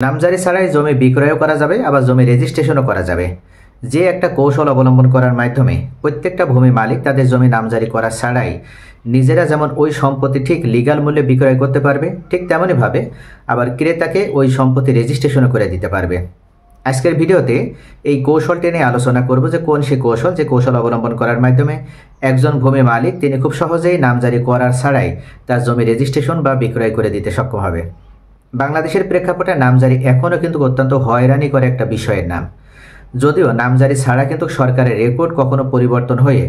নামজারি ছাড়াই জমি বিক্রয়ও করা যাবে, আবার জমি রেজিস্ট্রেশনও করা যাবে। যে একটা কৌশল অবলম্বন করার মাধ্যমে প্রত্যেকটা ভূমি মালিক তাদের জমি নামজারি করা ছাড়াই নিজেরা যেমন ওই সম্পত্তি ঠিক লিগ্যাল মূল্যে বিক্রয় করতে পারবে, ঠিক তেমনইভাবে আবার ক্রেতাকে ওই সম্পত্তি রেজিস্ট্রেশনও করে দিতে পারবে। আজকের ভিডিওতে এই কৌশলটি নিয়ে আলোচনা করব যে কোন সে কৌশল অবলম্বন করার মাধ্যমে একজন ভূমি মালিক তিনি খুব সহজেই নামজারি করার ছাড়াই তার জমি রেজিস্ট্রেশন বা বিক্রয় করে দিতে সক্ষম হবে। বাংলাদেশের প্রেক্ষাপটে নামজারি এখনও কিন্তু অত্যন্ত হয়রানি করে একটা বিষয়ের নাম। যদিও নামজারি ছাড়া কিন্তু সরকারের রেকর্ড কখনো পরিবর্তন হয়ে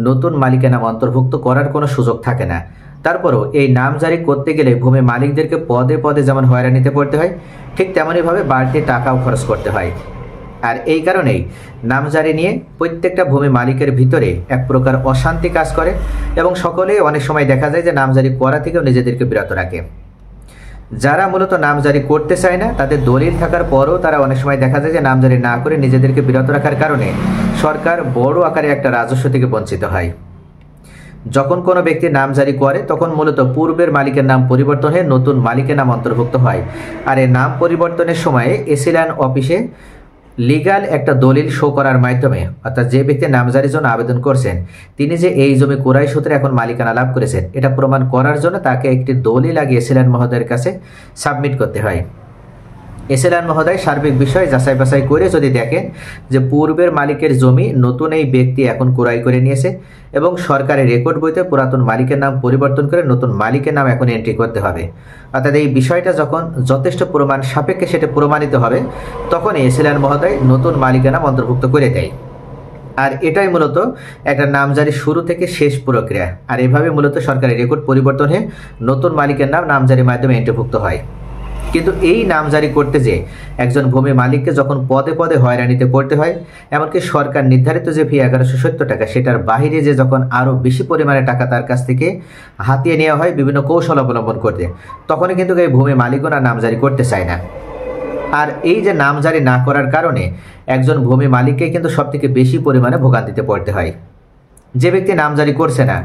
নতুন মালিকানা অন্তর্ভুক্ত করার কোনো সুযোগ থাকে না। তারপরও এই নামজারি করতে গেলে ভূমি মালিকদেরকে পদে পদে যেমন হয়রানিতে পড়তে হয়, ঠিক তেমনইভাবে বাড়তি টাকাও খরচ করতে হয়। আর এই কারণেই নামজারি নিয়ে প্রত্যেকটা ভূমি মালিকের ভিতরে এক প্রকার অশান্তি কাজ করে এবং সকলেই অনেক সময় দেখা যায় যে নামজারি করা থেকেও নিজেদেরকে বিরত রাখে। যারা মূলত নামজারি করতে চায় না তাদের দলিল থাকার পরও তারা অনেক সময় দেখা যায় যে নামজারি না করে নিজেদেরকে বিরত রাখার কারণে সরকার বড় আকারে একটা রাজস্ব থেকে বঞ্চিত হয়। যখন কোনো ব্যক্তি নামজারি করে তখন মূলত পূর্বের মালিকের নাম পরিবর্তন হয়ে নতুন মালিকের নাম অন্তর্ভুক্ত হয়। আর এই নাম পরিবর্তনের সময়ে এসিল্যান্ড অফিসে লিগ্যাল একটা দলিল শো করার মাধ্যমে, অর্থাৎ যে ব্যক্তি নামজারির জন্য আবেদন করছেন তিনি যে এই জমি ক্রয় সূত্রে এখন মালিকানা লাভ করেছেন এটা প্রমাণ করার জন্য তাকে একটি দলিল আগে এসিল্যান্ড মহোদয়ের কাছে সাবমিট করতে হয়। এসিল্যান্ড মহোদয় সার্বিক বিষয় যাচাই বাছাই করে যদি দেখেন যে পূর্বের মালিকের জমি নতুন এই ব্যক্তি এখন ক্রয় করে নিয়েছে এবং সরকারের রেকর্ড বইতে পুরাতন মালিকের নাম পরিবর্তন করে নতুন মালিকের নাম এখন এন্ট্রি করতে হবে, অর্থাৎ এই বিষয়টা যখন যথেষ্ট প্রমাণ সাপেক্ষে সেটা প্রমাণিত হবে তখন এসিল্যান্ড মহোদয় নতুন মালিকের নাম অন্তর্ভুক্ত করে দেয়। আর এটাই মূলত একটা নামজারি শুরু থেকে শেষ প্রক্রিয়া। আর এভাবে মূলত সরকারের রেকর্ড পরিবর্তন হয়ে নতুন মালিকের নাম নামজারির মাধ্যমে এন্ট্রিভুক্ত হয়। কিন্তু এই নামজারি করতে যে একজন ভূমি মালিককে যখন পদে পদে হয়রানিতে পড়তে হয়, এমনকি সরকার নির্ধারিত যে ফি 1170 টাকা সেটার বাহিরে যে যখন আরও বেশি পরিমাণে টাকা তার কাছ থেকে হাতিয়ে নেওয়া হয় বিভিন্ন কৌশল অবলম্বন করতে, তখনই কিন্তু এই ভূমি মালিকও না নামজারি করতে চায় না। আর এই যে নামজারি না করার কারণে একজন ভূমি মালিককে কিন্তু সবথেকে বেশি পরিমাণে ভোগান্তিতে পড়তে হয়। যে ব্যক্তি নামজারি করছে না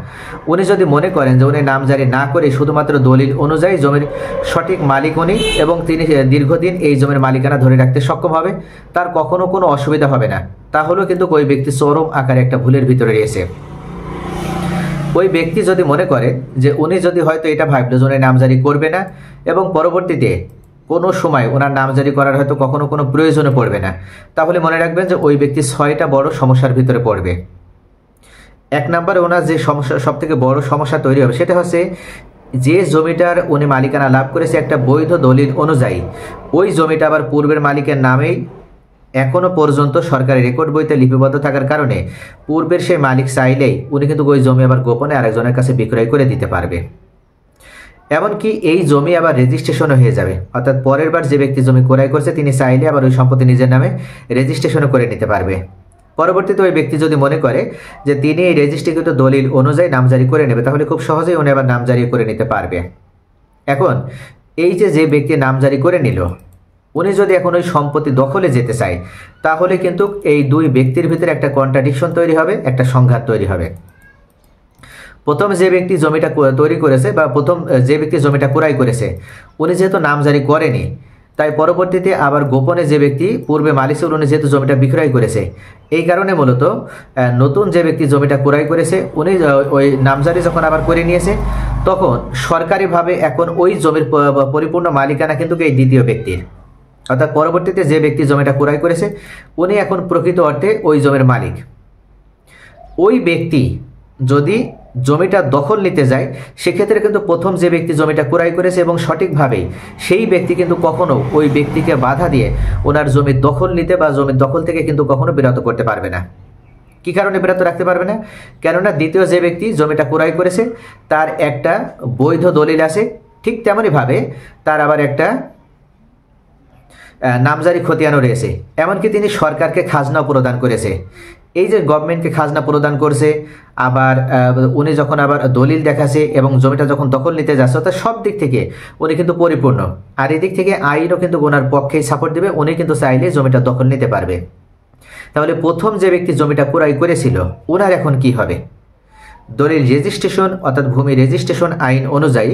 উনি যদি মনে করেন যে উনি নামজারি না করে শুধুমাত্র দলিল অনুযায়ী জমির সঠিক মালিক উনি এবং তিনি দীর্ঘদিন এই জমির মালিকানা ধরে রাখতে সক্ষম হবে, তার কখনো কোনো অসুবিধা হবে না, তাহলেও কিন্তু ওই ব্যক্তি চরম আকারে একটা ভুলের ভিতরে রয়েছে। ওই ব্যক্তি যদি মনে করে যে উনি যদি হয়তো এটা ভাবলো যে উনি নামজারি করবে না এবং পরবর্তীতে কোনো সময় ওনার নামজারি করার হয়তো কখনো কোনো প্রয়োজনে পড়বে না, তাহলে মনে রাখবেন যে ওই ব্যক্তি 6টা বড় সমস্যার ভিতরে পড়বে। এক নম্বরে ওনার যে সমস্যা সবথেকে বড় সমস্যা তৈরি হবে সেটা হচ্ছে যে জমিটার উনি মালিকানা লাভ করেছে একটা বৈধ দলিল অনুযায়ী ওই জমিটা আবার পূর্বের মালিকের নামেই এখনো পর্যন্ত সরকারি রেকর্ড বইতে লিপিবদ্ধ থাকার কারণে পূর্বের সেই মালিক চাইলেই উনি কিন্তু ওই জমি আবার গোপনে আরেকজনের কাছে বিক্রয় করে দিতে পারবে। এমনকি এই জমি আবার রেজিস্ট্রেশনও হয়ে যাবে, অর্থাৎ পরের বার যে ব্যক্তি জমি ক্রয় করছে তিনি চাইলে আবার ওই সম্পত্তি নিজের নামে রেজিস্ট্রেশনও করে নিতে পারবে। পরবর্তীতে ওই ব্যক্তি যদি মনে করে যে তিনি এই রেজিস্ট্রিকৃত দলিল অনুযায়ী নামজারি করে নেবে তাহলে খুব সহজেই উনি আবার নামজারি করে নিতে পারবে। এখন এই যে ব্যক্তি নামজারি করে নিল উনি যদি এখন ওই সম্পত্তি দখলে যেতে চায় তাহলে কিন্তু এই দুই ব্যক্তির ভিতরে একটা কন্ট্রাডিকশন তৈরি হবে, একটা সংঘাত তৈরি হবে। প্রথম যে ব্যক্তি জমিটা তৈরি করেছে বা প্রথম যে ব্যক্তি জমিটা ক্রয় করেছে উনি যেহেতু নামজারি করেনি, তাই পরবর্তীতে আবার গোপনে যে ব্যক্তি পূর্বে মালিক ছিল উনি যেহেতু জমিটা বিক্রয় করেছে, এই কারণে মূলত নতুন যে ব্যক্তি জমিটা ক্রয় করেছে উনি ওই নামজারি যখন আবার করে নিয়েছে তখন সরকারিভাবে এখন ওই জমির পরিপূর্ণ মালিকানা কিন্তু এই দ্বিতীয় ব্যক্তির, অর্থাৎ পরবর্তীতে যে ব্যক্তি জমিটা ক্রয় করেছে উনি এখন প্রকৃত অর্থে ওই জমির মালিক। ওই ব্যক্তি যদি জমিটা দখল নিতে যায় সেক্ষেত্রে কিন্তু প্রথম যে ব্যক্তি জমিটা ক্রয় করেছে এবং সঠিকভাবেই সেই ব্যক্তি কিন্তু কখনো ওই ব্যক্তিকে বাধা দিয়ে ওনার জমির দখল নিতে বা জমির দখল থেকে কিন্তু কখনো বিরত করতে পারবে না। কি কারণে বিরত রাখতে পারবে না? কেননা দ্বিতীয় যে ব্যক্তি জমিটা ক্রয় করেছে তার একটা বৈধ দলিল আছে, ঠিক তেমনইভাবে তার আবার একটা নামজারি খতিয়ানও রয়েছে, এমনকি তিনি সরকারকে খাজনাও প্রদান করেছে। এই যে গভর্নমেন্টকে খাজনা প্রদান করছে, আবার উনি যখন আবার দলিল দেখাচ্ছে এবং জমিটা যখন দখল নিতে যাচ্ছে, অর্থাৎ সব দিক থেকে উনি কিন্তু পরিপূর্ণ। আর এদিক থেকে আইনও কিন্তু ওনার পক্ষেই সাপোর্ট দেবে, উনি কিন্তু চাইলে জমিটা দখল নিতে পারবে। তাহলে প্রথম যে ব্যক্তি জমিটা ক্রয় করেছিল ওনার এখন কি হবে? দলিল রেজিস্ট্রেশন অর্থাৎ ভূমি রেজিস্ট্রেশন আইন অনুযায়ী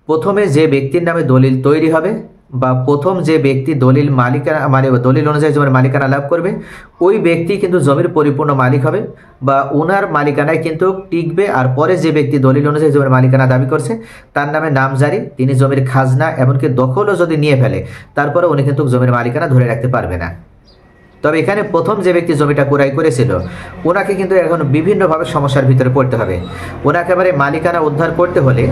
প্রথমে যে ব্যক্তির নামে দলিল তৈরি হবে বা প্রথম যে ব্যক্তি দলিল মালিকানা মানে দলিল অনুযায়ী জমির মালিকানা লাভ করবে ওই ব্যক্তি কিন্তু জমির পরিপূর্ণ মালিক হবে বা ওনার মালিকানায় কিন্তু টিকবে। আর পরে যে ব্যক্তি দলিল অনুযায়ী জমির মালিকানা দাবি করছে তার নামে নামজারি, তিনি জমির খাজনা এমনকি দখলও যদি নিয়ে ফেলে তারপরে উনি কিন্তু জমির মালিকানা ধরে রাখতে পারবে না। তবে এখানে প্রথম যে ব্যক্তি জমিটা ক্রয় করেছিল ওনাকে কিন্তু এখন বিভিন্নভাবে সমস্যার ভিতরে পড়তে হবে। ওনাকে এবারে মালিকানা উদ্ধার করতে হলে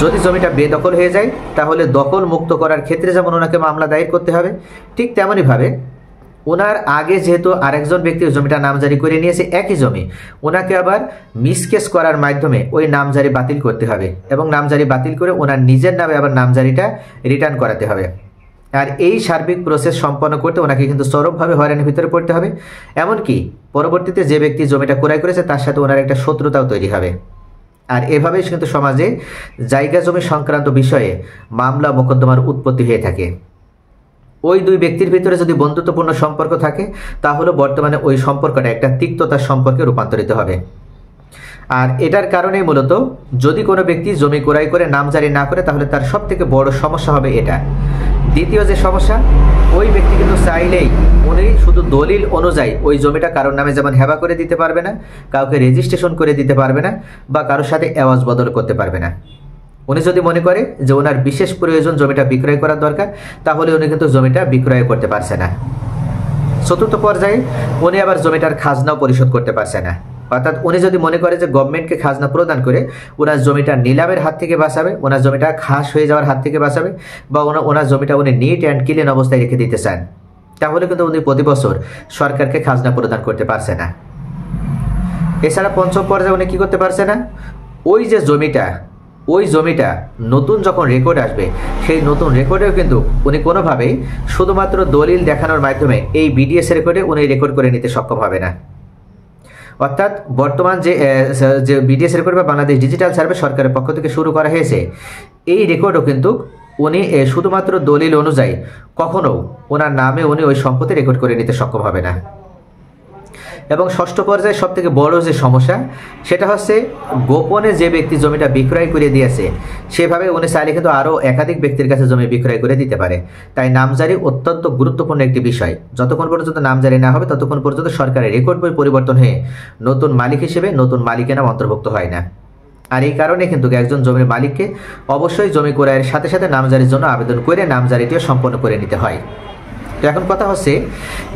যদি জমিটা বেদখল হয়ে যায় তাহলে দখল মুক্ত করার ক্ষেত্রে যেমন ওনাকে মামলা দায়ের করতে হবে, ঠিক তেমনইভাবে ওনার আগে যেহেতু আরেকজন ব্যক্তি জমিটা নামজারি করে নিয়েছে একই জমি, ওনাকে আবার মিসকেস করার মাধ্যমে ওই নামজারি বাতিল করতে হবে এবং নামজারি বাতিল করে ওনার নিজের নামে আবার নামজারিটা রিটার্ন করাতে হবে। আর এই সার্বিক প্রসেস সম্পন্ন করতে ওনাকে কিন্তু চরমভাবে হয়রানির ভিতরে পড়তে হবে। এমনকি পরবর্তীতে যে ব্যক্তি জমিটা ক্রয় করেছে তার সাথে ওনার একটা শত্রুতাও তৈরি হবে। আর এভাবেই কিন্তু সমাজে জায়গা জমি সংক্রান্ত বিষয়ে মামলা মোকদ্দমার উৎপত্তি হয়ে থাকে। ওই দুই ব্যক্তির ভিতরে যদি বন্ধুত্বপূর্ণ সম্পর্ক থাকে তাহলে বর্তমানে ওই সম্পর্কটা একটা তিক্ততার সম্পর্কে রূপান্তরিত হবে। আর এটার কারণেই মূলত যদি কোনো ব্যক্তি জমি ক্রয় করে নামজারি না করে তাহলে তার সবথেকে বড় সমস্যা হবে এটা। দ্বিতীয় যে সমস্যা, ওই ব্যক্তি কিন্তু চাইলেই উনি শুধু দলিল অনুযায়ী ওই জমিটা কারোর নামে যেমন হেবা করে দিতে পারবে না, কাউকে রেজিস্ট্রেশন করে দিতে পারবে না বা কারোর সাথে এওয়াজ বদল করতে পারবে না। উনি যদি মনে করে যে ওনার বিশেষ প্রয়োজন জমিটা বিক্রয় করার দরকার তাহলে উনি কিন্তু জমিটা বিক্রয় করতে পারছে না। চতুর্থ পর্যায়ে উনি আবার জমিটার খাজনাও পরিশোধ করতে পারছে না। অর্থাৎ উনি যদি মনে করে যে গভর্নমেন্টকে খাজনা প্রদান করে ওনার জমিটা নিলামের হাত থেকে বাঁচাবে, ওনার জমিটা খাস হয়ে যাওয়ার হাত থেকে বাঁচাবে বা ওনার জমিটা উনি নিট অ্যান্ড ক্লিন অবস্থায় রেখে দিতে চান, তাহলে কিন্তু উনি প্রতি বছর সরকারকে খাজনা প্রদান করতে পারছে না। এছাড়া পঞ্চম পর্যায়ে উনি কি করতে পারছে না, ওই জমিটা নতুন যখন রেকর্ড আসবে সেই নতুন রেকর্ডেও কিন্তু উনি কোনোভাবেই শুধুমাত্র দলিল দেখানোর মাধ্যমে এই বিডিএস রেকর্ডে উনি রেকর্ড করে নিতে সক্ষম হবে না। অর্থাৎ বর্তমান যে বিডিএস রেকর্ড বা বাংলাদেশ ডিজিটাল সার্ভে সরকারের পক্ষ থেকে শুরু করা হয়েছে, এই রেকর্ডও কিন্তু উনি শুধুমাত্র দলিল অনুযায়ী কখনো ওনার নামে উনি ওই সম্পত্তি রেকর্ড করে নিতে সক্ষম হবে না। এবং ষষ্ঠ পর্যায়ে সবথেকে বড় যে সমস্যা সেটা হচ্ছে গোপনে যে ব্যক্তি জমিটা বিক্রয় করে দিয়েছে সেভাবে উনি চাইলে কিন্তু আরও একাধিক ব্যক্তির কাছে জমি বিক্রয় করে দিতে পারে। তাই নামজারি অত্যন্ত গুরুত্বপূর্ণ একটি বিষয়। যতক্ষণ পর্যন্ত নামজারি না হবে ততক্ষণ পর্যন্ত সরকারের রেকর্ড বই পরিবর্তন হয়ে নতুন মালিক হিসেবে নতুন মালিকানা অন্তর্ভুক্ত হয় না। আর এই কারণে কিন্তু একজন জমির মালিককে অবশ্যই জমি ক্রয়ের সাথে সাথে নামজারির জন্য আবেদন করে নামজারিটিও সম্পন্ন করে নিতে হয়। তো এখন কথা হচ্ছে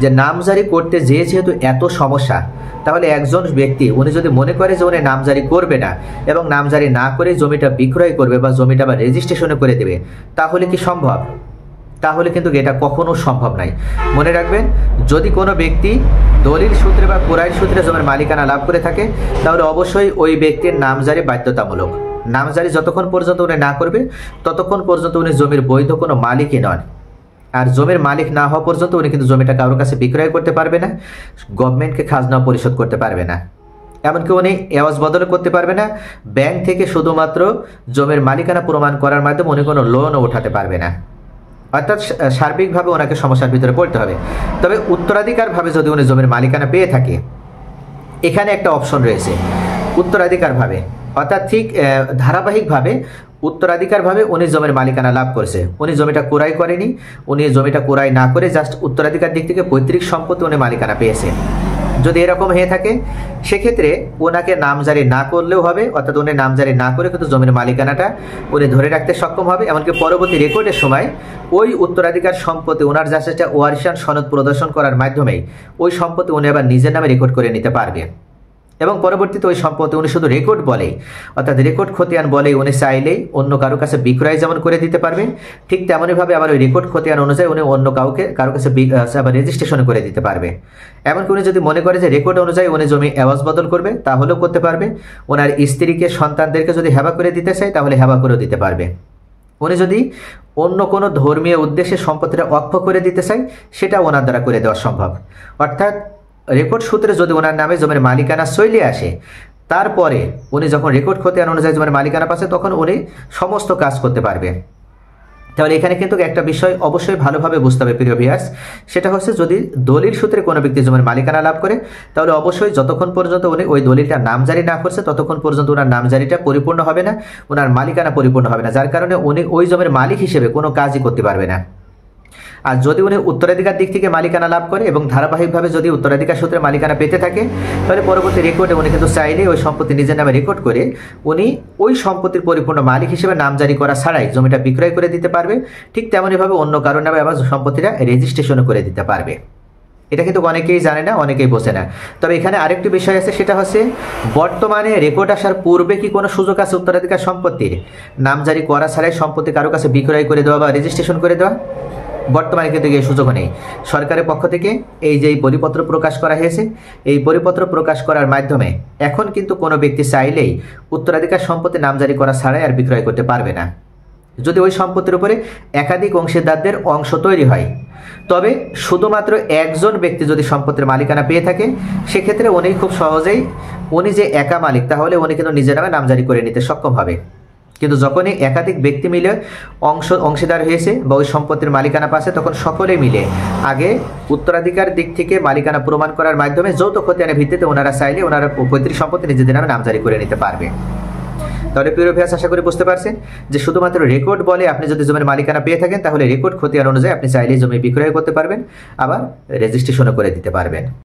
যে নামজারি করতে যেহেতু এত সমস্যা, তাহলে একজন ব্যক্তি উনি যদি মনে করে যে উনি নামজারি করবে না এবং নামজারি না করে জমিটা বিক্রয় করবে বা জমিটা আবার রেজিস্ট্রেশনে করে দেবে, তাহলে কি সম্ভব? তাহলে কিন্তু এটা কখনো সম্ভব নয়। মনে রাখবেন, যদি কোনো ব্যক্তি দলিল সূত্রে বা ক্রয় সূত্রে জমির মালিকানা লাভ করে থাকে তাহলে অবশ্যই ওই ব্যক্তির নামজারি বাধ্যতামূলক। নামজারি যতক্ষণ পর্যন্ত উনি না করবে ততক্ষণ পর্যন্ত উনি জমির বৈধ কোনো মালিকই নন। আর জমির মালিক না হওয়া পর্যন্ত উনি কিন্তু জমিটা কারোর কাছে বিক্রয় করতে পারবে না, গভর্নমেন্টকে খাজনা পরিশোধ করতে পারবে না, এমনকি উনি এওয়াজ বদল করতে পারবে না। ব্যাংক থেকে শুধুমাত্র জমির মালিকানা প্রমাণ করার মাধ্যমে উনি কোনো লোনও উঠাতে পারবে না। অর্থাৎ সার্বিকভাবে ওনাকে সমস্যার ভিতরে পড়তে হবে। তবে উত্তরাধিকারভাবে যদি উনি জমির মালিকানা পেয়ে থাকে, এখানে একটা অপশন রয়েছে উত্তরাধিকারভাবে, অর্থাৎ ঠিক ধারাবাহিকভাবে উত্তরাধিকারভাবে উনি জমির মালিকানা লাভ করছে। উনি জমিটা ক্রয় করেনি, উনি জমিটা ক্রয় না করে জাস্ট উত্তরাধিকার দিক থেকে পৈতৃক সম্পত্তি উনি মালিকানা পেয়েছে। যদি এরকম হয়ে থাকে সেক্ষেত্রে ওনাকে নামজারি না করলেও হবে, অর্থাৎ উনি নামজারি না করে কিন্তু জমির মালিকানাটা উনি ধরে রাখতে সক্ষম হবে। এমনকি পরবর্তী রেকর্ডের সময় ওই উত্তরাধিকার সম্পত্তি ওনার জাস্ট একটা ওয়ারিশান সনদ প্রদর্শন করার মাধ্যমেই ওই সম্পত্তি উনি আবার নিজের নামে রেকর্ড করে নিতে পারবে। এবং পরবর্তীতে ওই সম্পত্তি উনি শুধু রেকর্ড বলেই, অর্থাৎ রেকর্ড খতিয়ান বলেই উনি চাইলেই অন্য কারো কাছে বিক্রয় যেমন করে দিতে পারবে, ঠিক তেমনইভাবে আবার ওই রেকর্ড খতিয়ান অনুযায়ী উনি অন্য কারো কাছে আবার রেজিস্ট্রেশন করে দিতে পারবে। এমনকি উনি যদি মনে করে যে রেকর্ড অনুযায়ী উনি জমি এওয়াজ বদল করবে তাহলেও করতে পারবে। ওনার স্ত্রীকে সন্তানদেরকে যদি হেবা করে দিতে চায় তাহলে হেবা করেও দিতে পারবে। উনি যদি অন্য কোনো ধর্মীয় উদ্দেশ্যে সম্পত্তিটা অক্ষ করে দিতে চায় সেটা ওনার দ্বারা করে দেওয়া সম্ভব। অর্থাৎ রেকর্ড সূত্রে যদি ওনার নামে জমির মালিকানা চলে আসে, তারপরে উনি যখন রেকর্ড খতিয়ান অনুযায়ী জমির মালিকানা পাচ্ছে তখন উনি সমস্ত কাজ করতে পারবে। তাহলে এখানে কিন্তু একটা বিষয় অবশ্যই ভালোভাবে বুঝতে হবে প্রিয় ভিউয়ার্স, সেটা হচ্ছে যদি দলিল সূত্রে কোনো ব্যক্তি জমির মালিকানা লাভ করে তাহলে অবশ্যই যতক্ষণ পর্যন্ত উনি ওই দলিলটা নামজারি না করছে ততক্ষণ পর্যন্ত ওনার নামজারিটা পরিপূর্ণ হবে না, ওনার মালিকানা পরিপূর্ণ হবে না, যার কারণে উনি ওই জমির মালিক হিসেবে কোনো কাজই করতে পারবে না। আর যদি উনি উত্তরাধিকার দিক থেকে মালিকানা লাভ করে এবং ধারাবাহিকভাবে যদি উত্তরাধিকার সূত্রে মালিকানা পেতে থাকে, তাহলে পরবর্তী রেকর্ডে উনি কিন্তু চাইলে ওই সম্পত্তি নিজের নামে রেকর্ড করে উনি ওই সম্পত্তির পরিপূর্ণ মালিক হিসেবে নামজারি করা ছাড়াই জমিটা বিক্রয় করে দিতে পারবে। ঠিক তেমনইভাবে অন্য কারোর নামে আবার সম্পত্তিটা রেজিস্ট্রেশনও করে দিতে পারবে। এটা কিন্তু অনেকেই জানে না, অনেকেই বোঝে না। তবে এখানে আরেকটি বিষয় আছে, সেটা হচ্ছে বর্তমানে রেকর্ড আসার পূর্বে কি কোনো সুযোগ আছে উত্তরাধিকার সম্পত্তির নামজারি করা ছাড়াই সম্পত্তি কারো কাছে বিক্রয় করে দেওয়া বা রেজিস্ট্রেশন করে দেওয়া? বর্তমানে কিন্তু এই সুযোগ নেই। সরকারের পক্ষ থেকে এই যে পরিপত্র প্রকাশ করা হয়েছে, এই পরিপত্র প্রকাশ করার মাধ্যমে এখন কিন্তু কোনো ব্যক্তি চাইলেই উত্তরাধিকার সম্পত্তি নামজারি করা ছাড়াই আর বিক্রয় করতে পারবে না, যদি ওই সম্পত্তির উপরে একাধিক অংশীদারদের অংশ তৈরি হয়। তবে শুধুমাত্র একজন ব্যক্তি যদি সম্পত্তির মালিকানা পেয়ে থাকে, সেক্ষেত্রে উনি খুব সহজেই, উনি যে একা মালিক তাহলে উনি কিন্তু নিজের নামে নামজারি করে নিতে সক্ষম হবে। কিন্তু যখনই একাধিক ব্যক্তি মিলে অংশীদার হয়েছে বা ওই সম্পত্তির মালিকানা পাচ্ছে, তখন সকলে মিলে আগে উত্তরাধিকার দিক থেকে মালিকানা প্রমাণ করার মাধ্যমে যৌথ খতিয়ানের ভিত্তিতে ওনারা চাইলে ওনারা পৈতৃক সম্পত্তি নিজেদের নামে নামজারি করে নিতে পারবে। তাহলে প্রিয় ভিউয়ার্স, আশা করি বুঝতে পারছেন যে শুধুমাত্র রেকর্ড বলে আপনি যদি জমির মালিকানা পেয়ে থাকেন, তাহলে রেকর্ড খতিয়ান অনুযায়ী আপনি চাইলেই জমি বিক্রয় করতে পারবেন, আবার রেজিস্ট্রেশনও করে দিতে পারবেন।